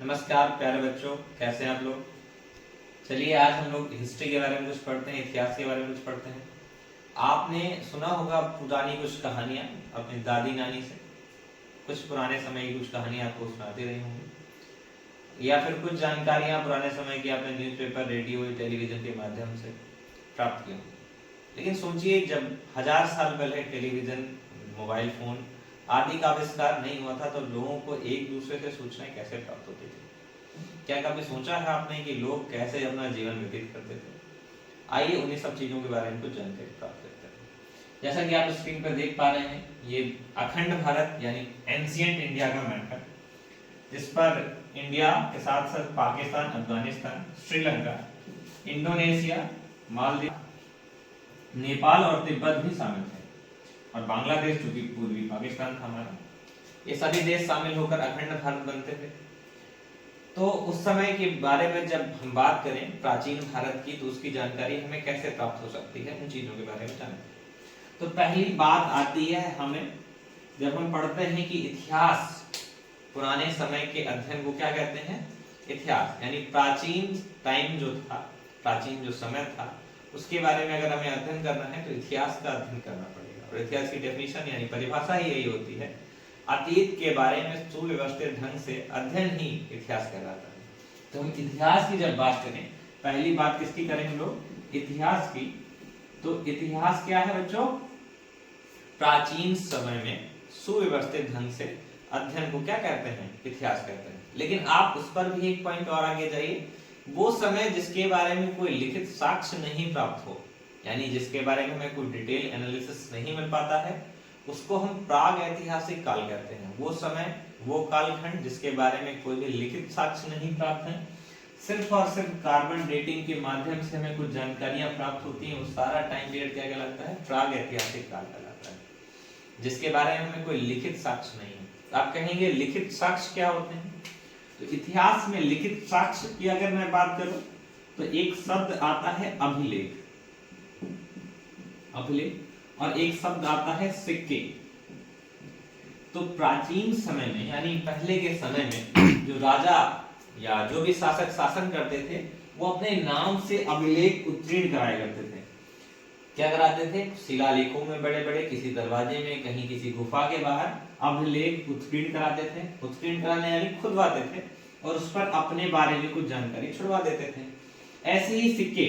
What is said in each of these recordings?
नमस्कार प्यारे बच्चों, कैसे हैं आप लोग। चलिए आज हम लोग हिस्ट्री के बारे में कुछ पढ़ते हैं, इतिहास के बारे में कुछ पढ़ते हैं। आपने सुना होगा पुरानी कुछ कहानियां अपनी दादी नानी से, कुछ पुराने समय की कुछ कहानियां आपको सुनाती रही होंगी, या फिर कुछ जानकारियां पुराने समय की आपने न्यूज़पेपर, रेडियो, टेलीविजन के माध्यम से प्राप्त की होंगी। लेकिन सोचिए, जब 1000 साल पहले टेलीविजन, मोबाइल फोन आदि का आविष्कार नहीं हुआ था तो लोगों को एक दूसरे से सूचनाएं कैसे प्राप्त होती थी। क्या कभी सोचा है आपने कि लोग कैसे अपना जीवन व्यतीत करते थे। आइए उन्हीं सब चीजों के बारे में कुछ जानकारी प्राप्त करते हैं। जैसा कि आप स्क्रीन पर देख पा रहे हैं, ये अखंड भारत यानी एंशिएंट इंडिया का मैप है, जिस पर इंडिया के साथ साथ पाकिस्तान, अफगानिस्तान, श्रीलंका, इंडोनेशिया, मालदीव, नेपाल और तिब्बत भी शामिल थे, और बांग्लादेश जो कि पूर्वी पाकिस्तान था हमारा, ये सभी देश शामिल होकर अखंड भारत बनते थे। तो उस समय के बारे में जब हम बात करें प्राचीन भारत की, तो उसकी जानकारी हमें कैसे प्राप्त हो सकती है, उन चीजों के बारे में जानें। तो पहली बात आती है हमें, जब हम पढ़ते हैं कि इतिहास, पुराने समय के अध्ययन को क्या कहते हैं, इतिहास। यानी प्राचीन टाइम जो था, प्राचीन जो समय था, उसके बारे में अगर हमें अध्ययन करना है तो इतिहास का अध्ययन करना पड़ेगा। और इतिहास की डेफिनेशन यानी परिभाषा ही यही होती है, अतीत के बारे में सुव्यवस्थित ढंग से अध्ययन ही इतिहास कहलाता है। तो हम इतिहास की जब बात करें, पहली बात किसकी करें हम लोग, इतिहास की। तो इतिहास क्या है बच्चों, प्राचीन समय में सुव्यवस्थित ढंग से अध्ययन को क्या कहते हैं, इतिहास कहते हैं। लेकिन आप उस पर भी एक पॉइंट और आगे जाइए, वो समय जिसके बारे में कोई लिखित साक्ष्य नहीं प्राप्त हो, यानी जिसके बारे में हमें कोई डिटेल एनालिसिस नहीं मिल पाता है, उसको हम प्राग ऐतिहासिक काल कहते हैं। वो समय, वो कालखंड जिसके बारे में कोई भी लिखित साक्ष्य नहीं प्राप्त है, सिर्फ और सिर्फ कार्बन डेटिंग के माध्यम से हमें कुछ जानकारियां प्राप्त होती हैं, उस सारा टाइम पीरियड क्या कहलाता है, प्राग ऐतिहासिक काल कहलाता है, जिसके बारे में हमें कोई लिखित साक्ष्य नहीं है। आप कहेंगे लिखित साक्ष्य क्या होते हैं, तो इतिहास में लिखित साक्ष्य की अगर मैं बात करूं तो एक शब्द आता है अभिलेख, अभिलेख, और एक शब्द आता है सिक्के। तो प्राचीन समय में यानी पहले के समय में जो राजा या जो भी शासक शासन करते थे, वो अपने नाम से अभिलेख उत्कीर्ण कराया करते थे। क्या कराते थे, शिलालेखों में, बड़े बड़े किसी दरवाजे में, कहीं किसी गुफा के बाहर अभिलेख उत्कीर्ण कराते थे। उत्कीर्ण कराने यानी खुदवाते थे, और उस पर अपने बारे में कुछ जानकारी छुड़वा देते थे। ऐसे ही सिक्के,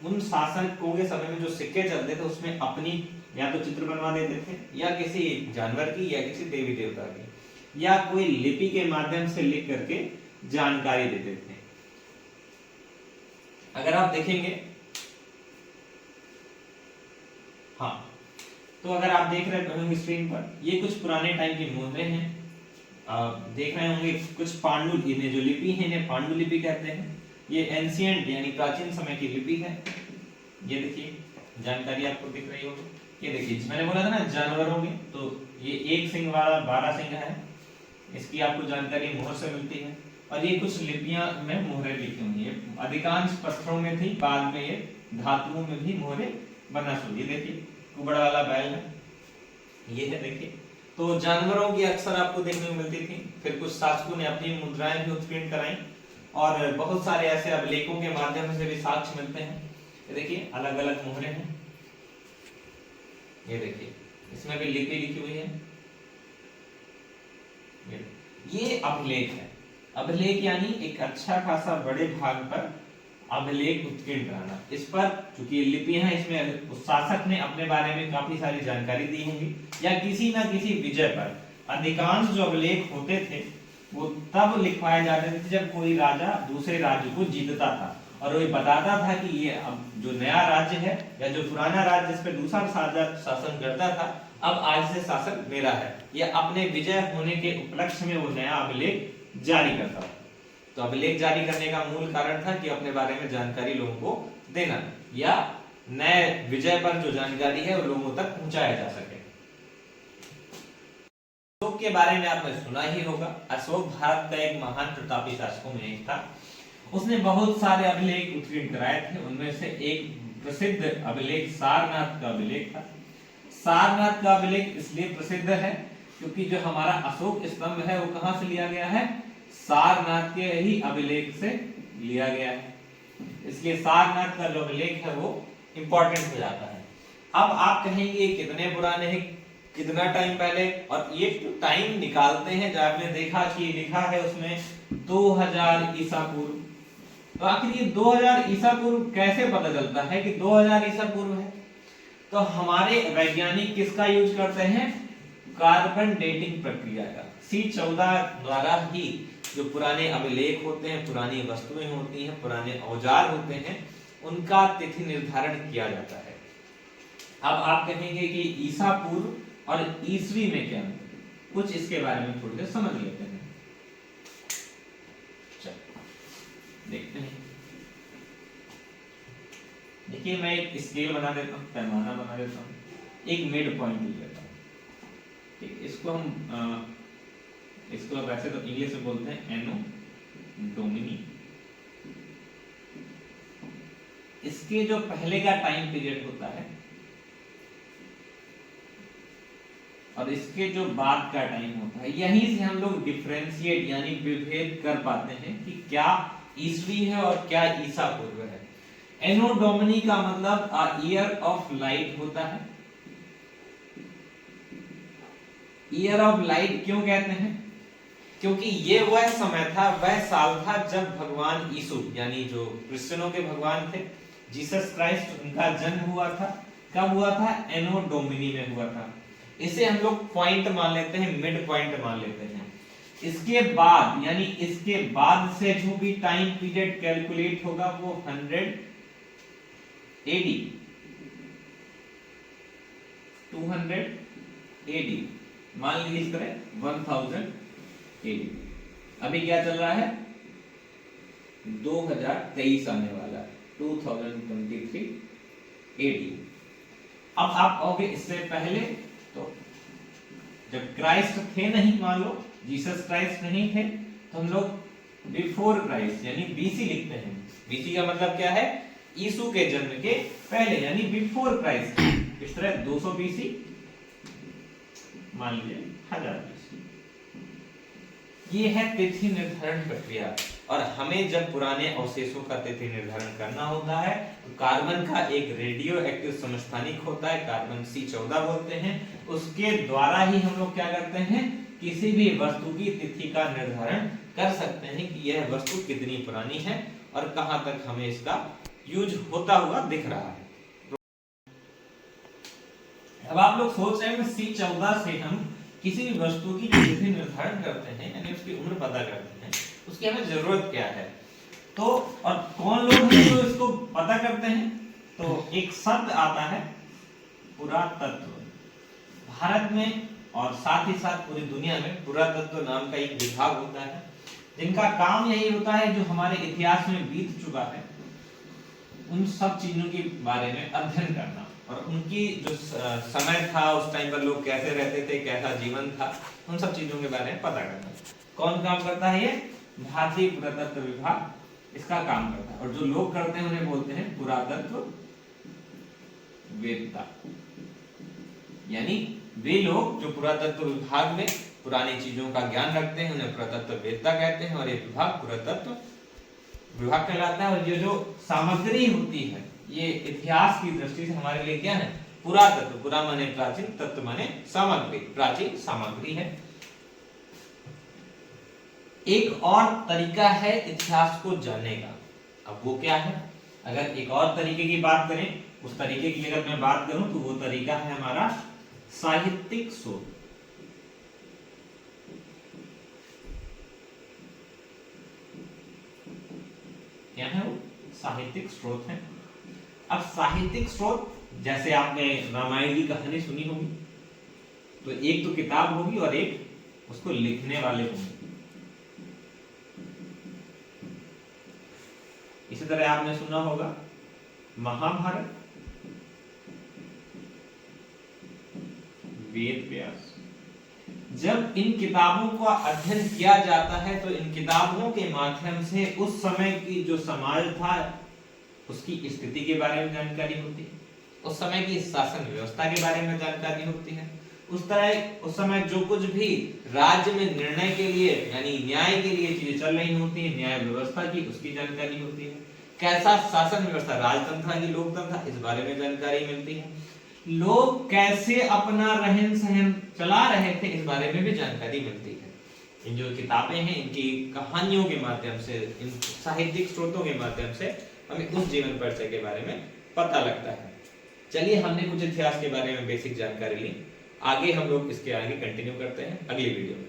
उन शासकों के समय में जो सिक्के चलते थे उसमें अपनी या तो चित्र बनवा देते थे, या किसी जानवर की, या किसी देवी देवता की, या कोई लिपि के माध्यम से लिख करके जानकारी देते थे। अगर आप देखेंगे, हाँ, तो अगर आप देख रहे होंगे स्क्रीन पर, ये कुछ पुराने टाइम की मुद्राएं हैं। देख रहे होंगे कुछ पांडुलिपि, जो लिपि है इन्हें पांडुलिपि कहते हैं। ये एंशिएंट यानी प्राचीन समय की लिपि है। ये देखिए जानकारी आपको दिख रही होगी। ये देखिए, मैंने बोला था ना जानवरों में, तो ये एक सिंह वाला 12 सिंह है, इसकी आपको जानकारी मोहर से मिलती है। और ये कुछ लिपियां में मोहरें लिखी हुई है, अधिकांश पत्थरों में थी, बाद में ये धातुओं में भी मोहरें बनना शुरू। ये देखिए कुबड़ वाला बैल है, ये है देखिए। तो जानवरों की अक्सर आपको देखने को मिलती थी। फिर कुछ शासकों ने अपनी मुद्राएं भी उत्कीर्ण कराई, और बहुत सारे ऐसे अभिलेखों के माध्यम से भी साक्ष्य मिलते हैं। ये देखिए अलग अलग मोहरें हैं, ये देखिए इसमें भी लिपि लिखी हुई है। ये अभिलेख है। अभिलेख यानी एक अच्छा खासा बड़े भाग पर अभिलेख उत्कीर्ण कराना। इस पर चूंकि ये लिपि है, इसमें उस शासक ने अपने बारे में काफी सारी जानकारी दी होगी, या किसी ना किसी विजय पर। अधिकांश जो अभिलेख होते थे वो तब लिखवाए जाते थे जब कोई राजा दूसरे राज्य को जीतता था, और वो बताता था कि ये अब जो नया राज्य है, या जो पुराना राज्य जिस पे दूसरा राजा शासन करता था, अब आज से शासन मेरा है। या अपने विजय होने के उपलक्ष्य में वो नया अभिलेख जारी करता था। तो अभिलेख जारी करने का मूल कारण था कि अपने बारे में जानकारी लोगों को देना, या नए विजय पर जो जानकारी है वो लोगों तक पहुंचाया जा सके। अशोक के बारे में आपने सुना ही होगा। अशोक भारत का एक महान प्रतापी शासकों में एक था। उसने बहुत सारे अभिलेख उत्कीर्ण कराए थे। उनमें से एक प्रसिद्ध अभिलेख सारनाथ का अभिलेख था। सारनाथ का अभिलेख इसलिए प्रसिद्ध है क्योंकि जो हमारा अशोक स्तंभ है वो कहां से लिया गया है, सारनाथ के ही अभिलेख से लिया गया है, इसलिए सारनाथ का जो अभिलेख है वो इंपॉर्टेंट हो जाता है। अब आप कहेंगे कितने पुराने हैं, कितना टाइम पहले, और ये टाइम निकालते हैं। जब आपने देखा कि लिखा है उसमें 2000 ईसा पूर्व, तो आखिर ये 2000 ईसा पूर्व कैसे पता चलता है कि 2000 ईसा पूर्व है? तो हमारे वैज्ञानिक किसका यूज करते हैं? कार्बन डेटिंग प्रक्रिया का। C14 द्वारा ही जो पुराने अभिलेख होते हैं, पुरानी वस्तुएं होती हैं, पुराने औजार होते हैं, उनका तिथि निर्धारण किया जाता है। अब आप कहेंगे कि ईसा पूर्व और ईसवी में क्या अंतर है? कुछ इसके बारे में थोड़ी देर समझ लेते हैं। चलो देखते हैं। देखिए मैं एक स्केल बना देता हूँ, पैमाना बना देता हूँ, एक मिड पॉइंट ले लेता हूँ। ठीक, इसको हम इसको वैसे तो इंग्लिश में बोलते हैं एनो डोमिनी। इसके जो पहले का टाइम पीरियड होता है और इसके जो बाद का टाइम होता है, यहीं से हम लोग डिफरेंशिएट यानी विभेद कर पाते हैं कि क्या ईसवी है और क्या ईसा पूर्व है। एनो डोमिनी का मतलब ईयर ऑफ लाइट होता है। ईयर ऑफ लाइट क्यों कहते हैं? क्योंकि ये वह समय था, वह साल था जब भगवान यीशु यानी जो क्रिश्चियनों के भगवान थे, जीसस क्राइस्ट, उनका जन्म हुआ था। कब हुआ था? एनो डोमिनी में हुआ था। इसे हम लोग पॉइंट मान लेते हैं, मिड पॉइंट मान लेते हैं। इसके बाद यानी इसके बाद से जो भी टाइम पीरियड कैलकुलेट होगा वो 100 AD, 200 AD, मान लीजिए इस तरह 1000 AD। अभी क्या चल रहा है? 2023 आने वाला है, 2023 AD। अब आप कहोगे इससे पहले, तो जब क्राइस्ट थे नहीं, मान लो जीसस क्राइस्ट नहीं थे, तो हम लोग बिफोर क्राइस्ट यानी BC लिखते हैं। BC का मतलब क्या है? यीशु के जन्म के पहले यानी बिफोर क्राइस्ट। इस तरह 200 BC, मान लीजिए 1000 BC। ये है तिथि निर्धारण प्रक्रिया। और हमें जब पुराने अवशेषों का तिथि निर्धारण करना होता है तो कार्बन का एक रेडियो एक्टिव समस्थानिक होता है, कार्बन C14 बोलते हैं, उसके द्वारा ही हम लोग क्या करते हैं? किसी भी वस्तु की तिथि का निर्धारण कर सकते हैं कि यह वस्तु कितनी पुरानी है और कहां तक हमें इसका यूज होता हुआ दिख रहा है। अब आप लोग सोच रहे हैं कि C14 से हम किसी भी वस्तु की तिथि निर्धारण करते हैं यानी उसकी उम्र पता करते हैं, उसकी हमें जरूरत क्या है? तो और कौन लोग हैं जो इसको पता करते हैं? तो एक शब्द आता है पुरातत्व। भारत में और साथ ही साथ पूरी दुनिया में पुरातत्व नाम का एक विभाग होता है, जिनका काम यही होता है जो हमारे इतिहास में बीत चुका है उन सब चीजों के बारे में अध्ययन करना, और उनकी जो समय था उस टाइम पर लोग कैसे रहते थे, कैसा जीवन था, उन सब चीजों के बारे में पता करना। कौन काम करता है? ये भारतीय पुरातत्व विभाग इसका काम करता है। और जो लोग करते हैं उन्हें बोलते हैं पुरातत्व वेत्ता। यानी वे लोग जो पुरातत्व विभाग में पुरानी चीजों का ज्ञान रखते हैं उन्हें पुरातत्व वेत्ता कहते हैं, और ये विभाग पुरातत्व विभाग कहलाता है। और ये जो सामग्री होती है ये इतिहास की दृष्टि से हमारे लिए क्या है? पुरातत्व। पुरा माने प्राचीन, तत्व माने सामग्री, प्राचीन सामग्री है। एक और तरीका है इतिहास को जानने का। अब वो क्या है? अगर एक और तरीके की बात करें, उस तरीके की अगर मैं बात करूं तो वो तरीका है हमारा साहित्यिक शोध। क्या है वो? साहित्यिक स्रोत है। अब साहित्यिक स्रोत, जैसे आपने रामायण की कहानी सुनी होगी, तो एक तो किताब होगी और एक उसको लिखने वाले होंगे। इसी तरह आपने सुना होगा महाभारत, वेद व्यास। जब इन किताबों का अध्ययन किया जाता है तो इन किताबों के माध्यम से उस समय की जो समाज था उसकी स्थिति के बारे में जानकारी होती है, उस समय की शासन व्यवस्था के बारे में जानकारी होती है, उस तरह उस समय जो कुछ भी राज्य में निर्णय के लिए यानी न्याय के लिए चीजें चल रही होती है, न्याय व्यवस्था की उसकी जानकारी होती है, कैसा शासन व्यवस्था राजतंत्र की लोकतंत्र इस बारे में जानकारी मिलती है, लोग कैसे अपना रहन सहन चला रहे थे इस बारे में भी जानकारी मिलती है। इन जो किताबें हैं इनकी कहानियों के माध्यम से, इन साहित्यिक स्रोतों के माध्यम से हमें उस जीवन परिचय के बारे में पता लगता है। चलिए हमने कुछ इतिहास के बारे में बेसिक जानकारी ली, आगे हम लोग इसके आगे कंटिन्यू करते हैं अगली वीडियो में।